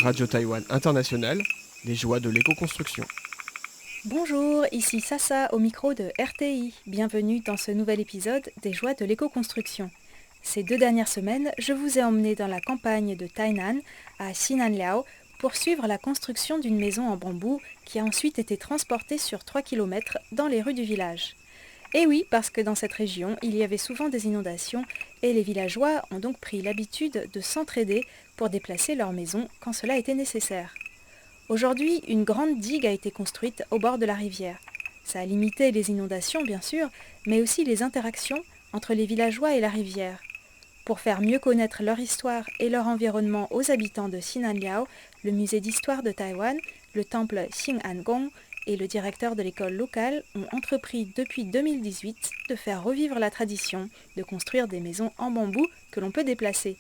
Radio Taïwan International, les joies de l'éco-construction. Bonjour, ici Sasa au micro de RTI. Bienvenue dans ce nouvel épisode des joies de l'éco-construction. Ces 2 dernières semaines, je vous ai emmené dans la campagne de Tainan, à Xinanliao, pour suivre la construction d'une maison en bambou qui a ensuite été transportée sur 3 km dans les rues du village. Et oui, parce que dans cette région, il y avait souvent des inondations et les villageois ont donc pris l'habitude de s'entraider pour déplacer leur maison quand cela était nécessaire. Aujourd'hui, une grande digue a été construite au bord de la rivière. Ça a limité les inondations, bien sûr, mais aussi les interactions entre les villageois et la rivière. Pour faire mieux connaître leur histoire et leur environnement aux habitants de Xinanliao, le musée d'histoire de Taïwan, le temple Xing'an et le directeur de l'école locale ont entrepris depuis 2018 de faire revivre la tradition de construire des maisons en bambou que l'on peut déplacer.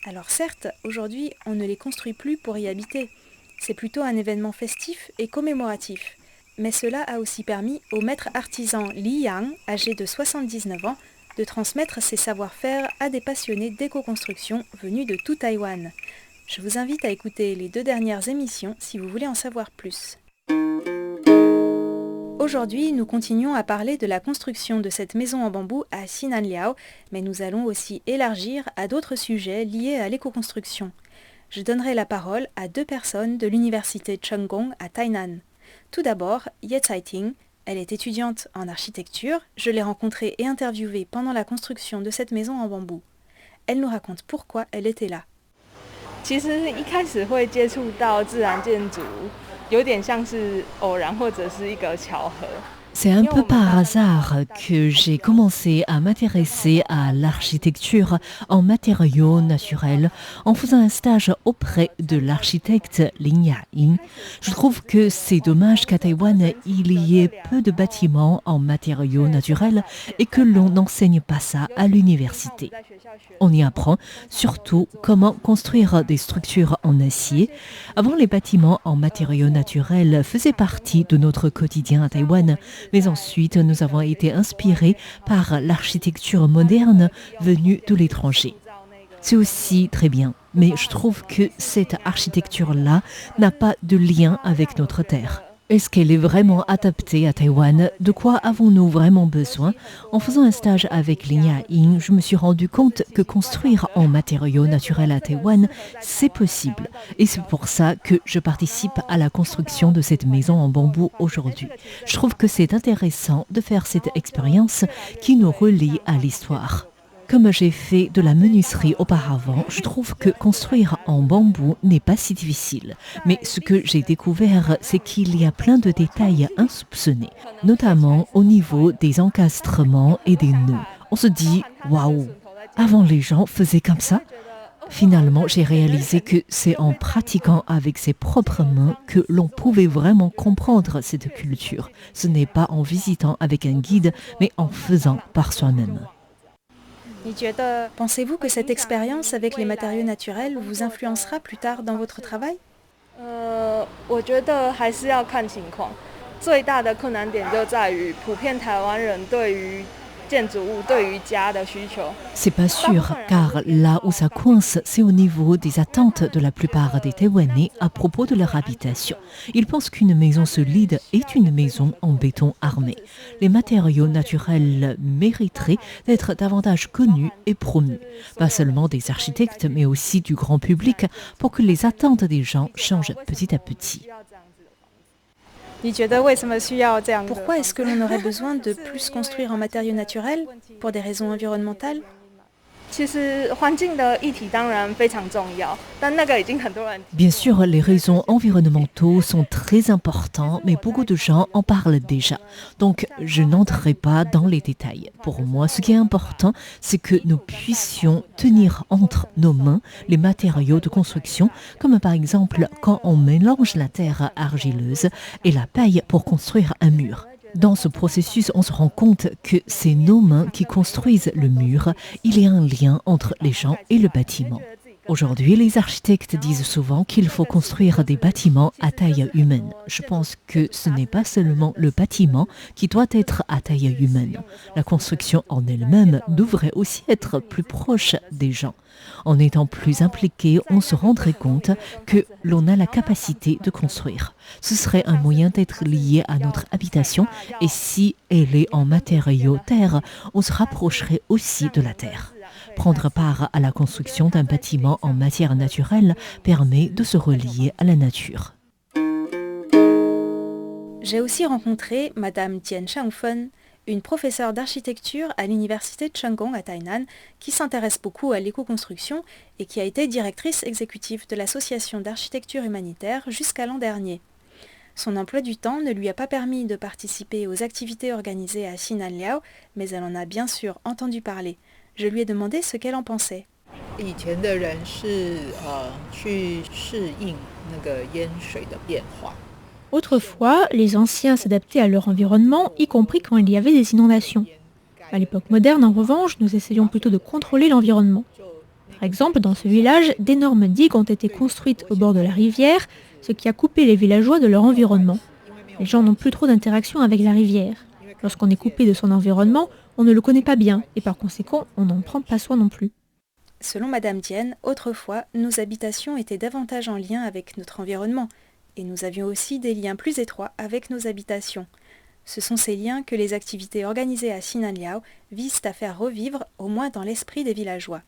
Alors certes, aujourd'hui, on ne les construit plus pour y habiter. C'est plutôt un événement festif et commémoratif. Mais cela a aussi permis au maître artisan Li Yang, âgé de 79 ans, de transmettre ses savoir-faire à des passionnés d'éco-construction venus de tout Taïwan. Je vous invite à écouter les 2 dernières émissions si vous voulez en savoir plus. Aujourd'hui, nous continuons à parler de la construction de cette maison en bambou à Xinanliao, mais nous allons aussi élargir à d'autres sujets liés à l'éco-construction. Je donnerai la parole à 2 personnes de l'université Chunggong à Tainan. Tout d'abord, Ye Caiting. Elle est étudiante en architecture. Je l'ai rencontrée et interviewée pendant la construction de cette maison en bambou. Elle nous raconte pourquoi elle était là. 其实一开始会接触到自然建筑，有点像是偶然或者是一个巧合。 C'est un peu par hasard que j'ai commencé à m'intéresser à l'architecture en matériaux naturels en faisant un stage auprès de l'architecte Lin Ya-ying. Je trouve que c'est dommage qu'à Taïwan, il y ait peu de bâtiments en matériaux naturels et que l'on n'enseigne pas ça à l'université. On y apprend surtout comment construire des structures en acier. Avant, les bâtiments en matériaux naturels faisaient partie de notre quotidien à Taïwan. Mais ensuite, nous avons été inspirés par l'architecture moderne venue de l'étranger. C'est aussi très bien, mais je trouve que cette architecture-là n'a pas de lien avec notre terre. Est-ce qu'elle est vraiment adaptée à Taïwan? De quoi avons-nous vraiment besoin? En faisant un stage avec Lin Ya-ying, je me suis rendu compte que construire en matériaux naturels à Taïwan, c'est possible. Et c'est pour ça que je participe à la construction de cette maison en bambou aujourd'hui. Je trouve que c'est intéressant de faire cette expérience qui nous relie à l'histoire. Comme j'ai fait de la menuiserie auparavant, je trouve que construire en bambou n'est pas si difficile. Mais ce que j'ai découvert, c'est qu'il y a plein de détails insoupçonnés, notamment au niveau des encastrements et des nœuds. On se dit « waouh, avant les gens faisaient comme ça ?» Finalement, j'ai réalisé que c'est en pratiquant avec ses propres mains que l'on pouvait vraiment comprendre cette culture. Ce n'est pas en visitant avec un guide, mais en faisant par soi-même. Pensez-vous que cette expérience avec les matériaux naturels vous influencera plus tard dans votre travail? 我觉得还是要看情况。最大的困难点就在于普遍台湾人对于 C'est pas sûr, car là où ça coince, c'est au niveau des attentes de la plupart des Taïwanais à propos de leur habitation. Ils pensent qu'une maison solide est une maison en béton armé. Les matériaux naturels mériteraient d'être davantage connus et promus, pas seulement des architectes, mais aussi du grand public, pour que les attentes des gens changent petit à petit. Pourquoi est-ce que l'on aurait besoin de plus construire en matériaux naturels? Pour des raisons environnementales? Bien sûr, les raisons environnementaux sont très importantes, mais beaucoup de gens en parlent déjà. Donc, je n'entrerai pas dans les détails. Pour moi, ce qui est important, c'est que nous puissions tenir entre nos mains les matériaux de construction, comme par exemple quand on mélange la terre argileuse et la paille pour construire un mur. Dans ce processus, on se rend compte que c'est nos mains qui construisent le mur. Il y a un lien entre les gens et le bâtiment. Aujourd'hui, les architectes disent souvent qu'il faut construire des bâtiments à taille humaine. Je pense que ce n'est pas seulement le bâtiment qui doit être à taille humaine. La construction en elle-même devrait aussi être plus proche des gens. En étant plus impliqué, on se rendrait compte que l'on a la capacité de construire. Ce serait un moyen d'être lié à notre habitation et si elle est en matériaux terre, on se rapprocherait aussi de la terre. Prendre part à la construction d'un bâtiment en matière naturelle permet de se relier à la nature. J'ai aussi rencontré Madame Tian Shangfen, une professeure d'architecture à l'université de Chengong à Tainan, qui s'intéresse beaucoup à l'éco-construction et qui a été directrice exécutive de l'association d'architecture humanitaire jusqu'à l'an dernier. Son emploi du temps ne lui a pas permis de participer aux activités organisées à Xinanliao, mais elle en a bien sûr entendu parler. Je lui ai demandé ce qu'elle en pensait. Autrefois, les anciens s'adaptaient à leur environnement, y compris quand il y avait des inondations. À l'époque moderne, en revanche, nous essayons plutôt de contrôler l'environnement. Par exemple, dans ce village, d'énormes digues ont été construites au bord de la rivière, ce qui a coupé les villageois de leur environnement. Les gens n'ont plus trop d'interaction avec la rivière. Lorsqu'on est coupé de son environnement, on ne le connaît pas bien et par conséquent, on n'en prend pas soin non plus. Selon Madame Tian, autrefois, nos habitations étaient davantage en lien avec notre environnement et nous avions aussi des liens plus étroits avec nos habitations. Ce sont ces liens que les activités organisées à Xinanliao visent à faire revivre, au moins dans l'esprit des villageois.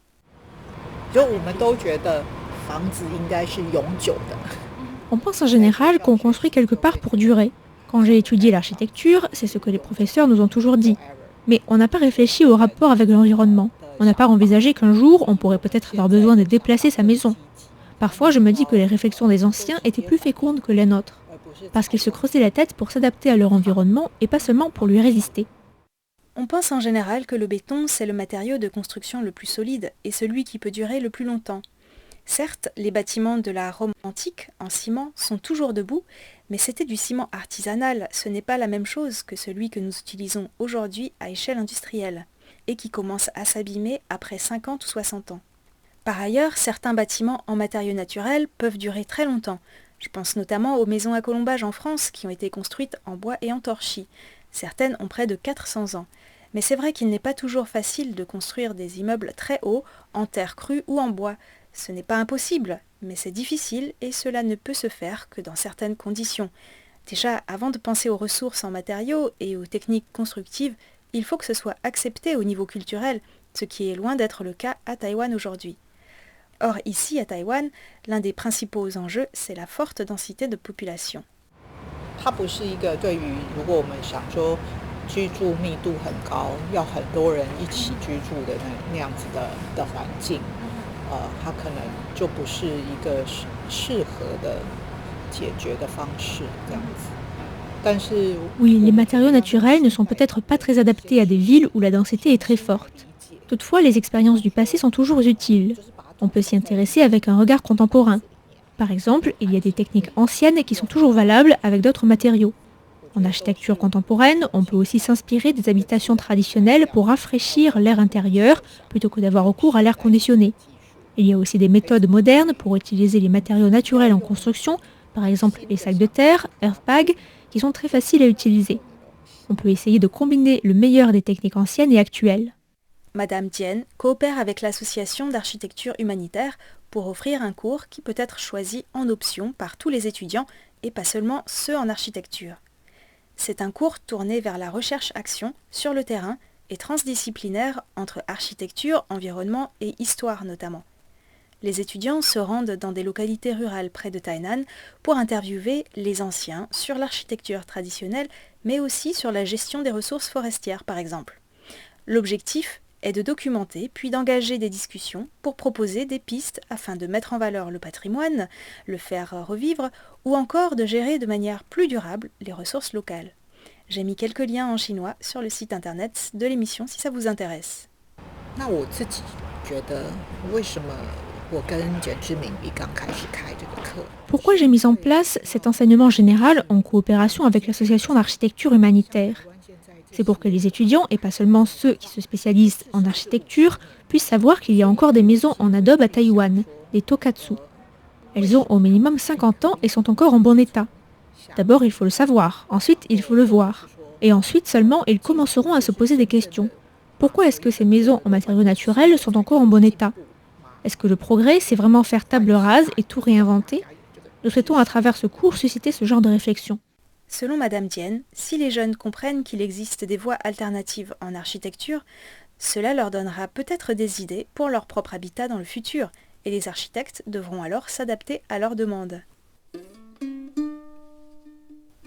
On pense en général qu'on construit quelque part pour durer. Quand j'ai étudié l'architecture, c'est ce que les professeurs nous ont toujours dit. Mais on n'a pas réfléchi au rapport avec l'environnement. On n'a pas envisagé qu'un jour, on pourrait peut-être avoir besoin de déplacer sa maison. Parfois, je me dis que les réflexions des anciens étaient plus fécondes que les nôtres, parce qu'ils se creusaient la tête pour s'adapter à leur environnement et pas seulement pour lui résister. On pense en général que le béton, c'est le matériau de construction le plus solide et celui qui peut durer le plus longtemps. Certes, les bâtiments de la Rome antique, en ciment, sont toujours debout, mais c'était du ciment artisanal, ce n'est pas la même chose que celui que nous utilisons aujourd'hui à échelle industrielle, et qui commence à s'abîmer après 50 ou 60 ans. Par ailleurs, certains bâtiments en matériaux naturels peuvent durer très longtemps. Je pense notamment aux maisons à colombage en France qui ont été construites en bois et en torchis. Certaines ont près de 400 ans. Mais c'est vrai qu'il n'est pas toujours facile de construire des immeubles très hauts, en terre crue ou en bois. Ce n'est pas impossible, mais c'est difficile et cela ne peut se faire que dans certaines conditions. Déjà, avant de penser aux ressources en matériaux et aux techniques constructives, il faut que ce soit accepté au niveau culturel, ce qui est loin d'être le cas à Taïwan aujourd'hui. Or, ici à Taïwan, l'un des principaux enjeux, c'est la forte densité de population. Oui, les matériaux naturels ne sont peut-être pas très adaptés à des villes où la densité est très forte. Toutefois, les expériences du passé sont toujours utiles. On peut s'y intéresser avec un regard contemporain. Par exemple, il y a des techniques anciennes qui sont toujours valables avec d'autres matériaux. En architecture contemporaine, on peut aussi s'inspirer des habitations traditionnelles pour rafraîchir l'air intérieur plutôt que d'avoir recours à l'air conditionné. Il y a aussi des méthodes modernes pour utiliser les matériaux naturels en construction, par exemple les sacs de terre, earthbag, qui sont très faciles à utiliser. On peut essayer de combiner le meilleur des techniques anciennes et actuelles. Madame Tian coopère avec l'association d'architecture humanitaire pour offrir un cours qui peut être choisi en option par tous les étudiants et pas seulement ceux en architecture. C'est un cours tourné vers la recherche-action sur le terrain et transdisciplinaire entre architecture, environnement et histoire notamment. Les étudiants se rendent dans des localités rurales près de Tainan pour interviewer les anciens sur l'architecture traditionnelle, mais aussi sur la gestion des ressources forestières par exemple. L'objectif est de documenter puis d'engager des discussions pour proposer des pistes afin de mettre en valeur le patrimoine, le faire revivre ou encore de gérer de manière plus durable les ressources locales. J'ai mis quelques liens en chinois sur le site internet de l'émission si ça vous intéresse. Pourquoi j'ai mis en place cet enseignement général en coopération avec l'association d'architecture humanitaire ? C'est pour que les étudiants, et pas seulement ceux qui se spécialisent en architecture, puissent savoir qu'il y a encore des maisons en adobe à Taïwan, des tokatsu. Elles ont au minimum 50 ans et sont encore en bon état. D'abord, il faut le savoir, ensuite, il faut le voir. Et ensuite seulement, ils commenceront à se poser des questions. Pourquoi est-ce que ces maisons en matériaux naturels sont encore en bon état? Est-ce que le progrès, c'est vraiment faire table rase et tout réinventer? Nous souhaitons à travers ce cours susciter ce genre de réflexion. Selon Madame Dien, si les jeunes comprennent qu'il existe des voies alternatives en architecture, cela leur donnera peut-être des idées pour leur propre habitat dans le futur, et les architectes devront alors s'adapter à leurs demandes.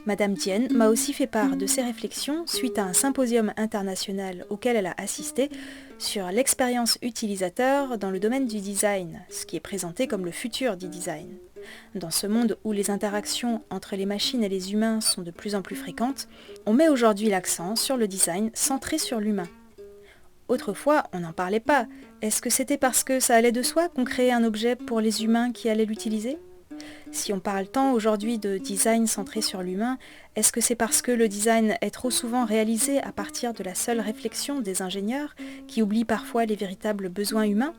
Madame Dien m'a aussi fait part de ses réflexions suite à un symposium international auquel elle a assisté sur l'expérience utilisateur dans le domaine du design, ce qui est présenté comme le futur du design. Dans ce monde où les interactions entre les machines et les humains sont de plus en plus fréquentes, on met aujourd'hui l'accent sur le design centré sur l'humain. Autrefois, on n'en parlait pas. Est-ce que c'était parce que ça allait de soi qu'on créait un objet pour les humains qui allaient l'utiliser ? Si on parle tant aujourd'hui de design centré sur l'humain, est-ce que c'est parce que le design est trop souvent réalisé à partir de la seule réflexion des ingénieurs qui oublient parfois les véritables besoins humains ?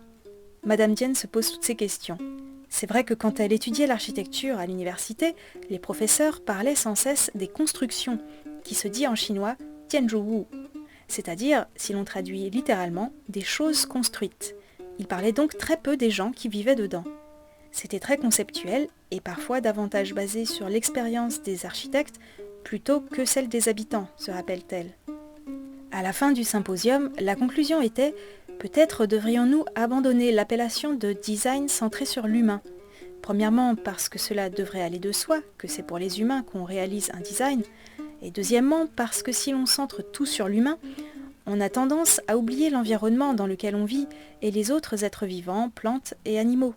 Madame Dien se pose toutes ces questions. C'est vrai que quand elle étudiait l'architecture à l'université, les professeurs parlaient sans cesse des constructions, qui se dit en chinois « tianzhuwu », c'est-à-dire, si l'on traduit littéralement, des choses construites. Ils parlaient donc très peu des gens qui vivaient dedans. C'était très conceptuel et parfois davantage basé sur l'expérience des architectes plutôt que celle des habitants, se rappelle-t-elle. À la fin du symposium, la conclusion était « Peut-être devrions-nous abandonner l'appellation de design centré sur l'humain. Premièrement parce que cela devrait aller de soi, que c'est pour les humains qu'on réalise un design, et deuxièmement parce que si l'on centre tout sur l'humain, on a tendance à oublier l'environnement dans lequel on vit et les autres êtres vivants, plantes et animaux.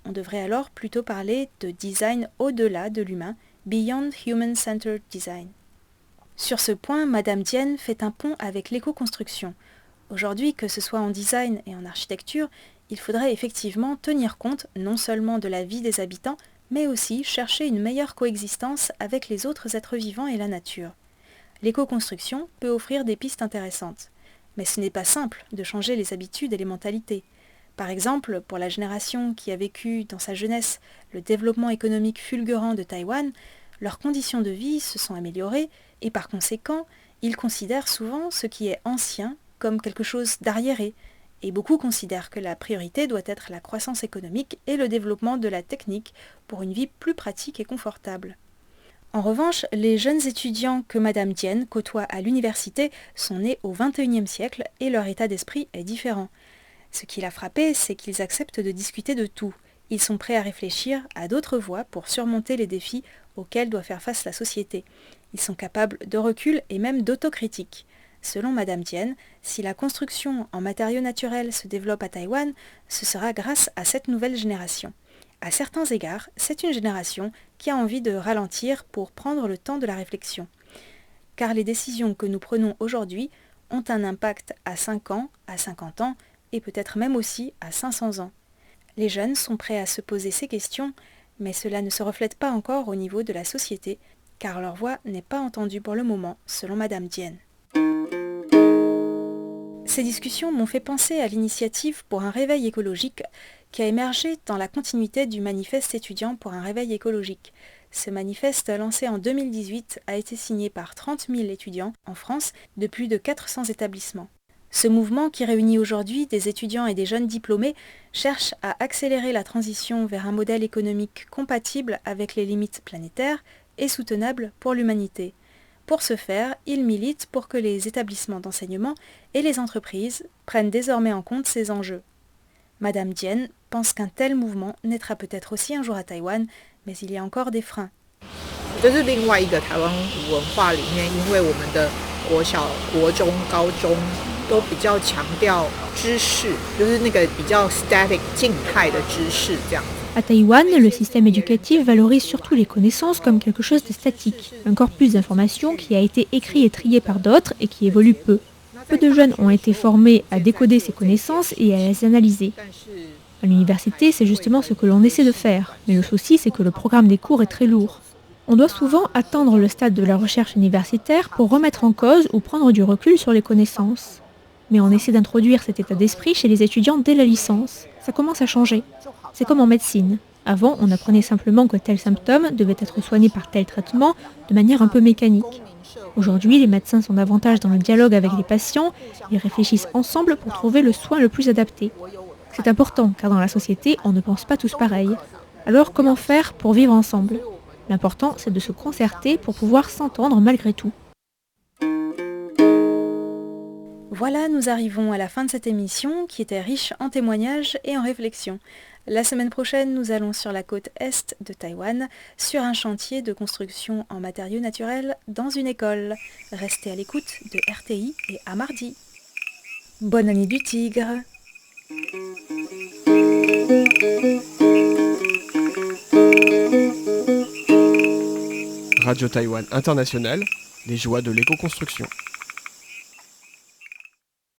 On devrait alors plutôt parler de design au-delà de l'humain, Beyond Human-Centered Design. Sur ce point, Madame Dien fait un pont avec l'éco-construction. Aujourd'hui, que ce soit en design et en architecture, il faudrait effectivement tenir compte non seulement de la vie des habitants, mais aussi chercher une meilleure coexistence avec les autres êtres vivants et la nature. L'éco-construction peut offrir des pistes intéressantes. Mais ce n'est pas simple de changer les habitudes et les mentalités. Par exemple, pour la génération qui a vécu dans sa jeunesse le développement économique fulgurant de Taïwan, leurs conditions de vie se sont améliorées et par conséquent, ils considèrent souvent ce qui est ancien comme quelque chose d'arriéré, et beaucoup considèrent que la priorité doit être la croissance économique et le développement de la technique pour une vie plus pratique et confortable. En revanche, les jeunes étudiants que Madame Dien côtoie à l'université sont nés au XXIe siècle et leur état d'esprit est différent. Ce qui l'a frappé, c'est qu'ils acceptent de discuter de tout. Ils sont prêts à réfléchir à d'autres voies pour surmonter les défis auxquels doit faire face la société. Ils sont capables de recul et même d'autocritique. Selon Madame Dien, si la construction en matériaux naturels se développe à Taïwan, ce sera grâce à cette nouvelle génération. À certains égards, c'est une génération qui a envie de ralentir pour prendre le temps de la réflexion. Car les décisions que nous prenons aujourd'hui ont un impact à 5 ans, à 50 ans et peut-être même aussi à 500 ans. Les jeunes sont prêts à se poser ces questions, mais cela ne se reflète pas encore au niveau de la société, car leur voix n'est pas entendue pour le moment, selon Madame Dien. Ces discussions m'ont fait penser à l'initiative pour un réveil écologique qui a émergé dans la continuité du manifeste étudiant pour un réveil écologique. Ce manifeste, lancé en 2018, a été signé par 30 000 étudiants en France de plus de 400 établissements. Ce mouvement, qui réunit aujourd'hui des étudiants et des jeunes diplômés, cherche à accélérer la transition vers un modèle économique compatible avec les limites planétaires et soutenable pour l'humanité. Pour ce faire, il milite pour que les établissements d'enseignement et les entreprises prennent désormais en compte ces enjeux. Madame Dien pense qu'un tel mouvement naîtra peut-être aussi un jour à Taïwan, mais il y a encore des freins. 这是另外一个台湾文化里面，因为我们的国小、国中、高中都比较强调知识，就是那个比较 static 静态的知识这样。 À Taïwan, le système éducatif valorise surtout les connaissances comme quelque chose de statique, un corpus d'informations qui a été écrit et trié par d'autres et qui évolue peu. Peu de jeunes ont été formés à décoder ces connaissances et à les analyser. À l'université, c'est justement ce que l'on essaie de faire, mais le souci, c'est que le programme des cours est très lourd. On doit souvent attendre le stade de la recherche universitaire pour remettre en cause ou prendre du recul sur les connaissances. Mais on essaie d'introduire cet état d'esprit chez les étudiants dès la licence. Ça commence à changer. C'est comme en médecine. Avant, on apprenait simplement que tel symptôme devait être soigné par tel traitement de manière un peu mécanique. Aujourd'hui, les médecins sont davantage dans le dialogue avec les patients, ils réfléchissent ensemble pour trouver le soin le plus adapté. C'est important car dans la société, on ne pense pas tous pareil. Alors comment faire pour vivre ensemble ? L'important, c'est de se concerter pour pouvoir s'entendre malgré tout. Voilà, nous arrivons à la fin de cette émission qui était riche en témoignages et en réflexions. La semaine prochaine, nous allons sur la côte est de Taïwan, sur un chantier de construction en matériaux naturels dans une école. Restez à l'écoute de RTI et à mardi. Bonne année du tigre! Radio Taïwan International, les joies de l'éco-construction.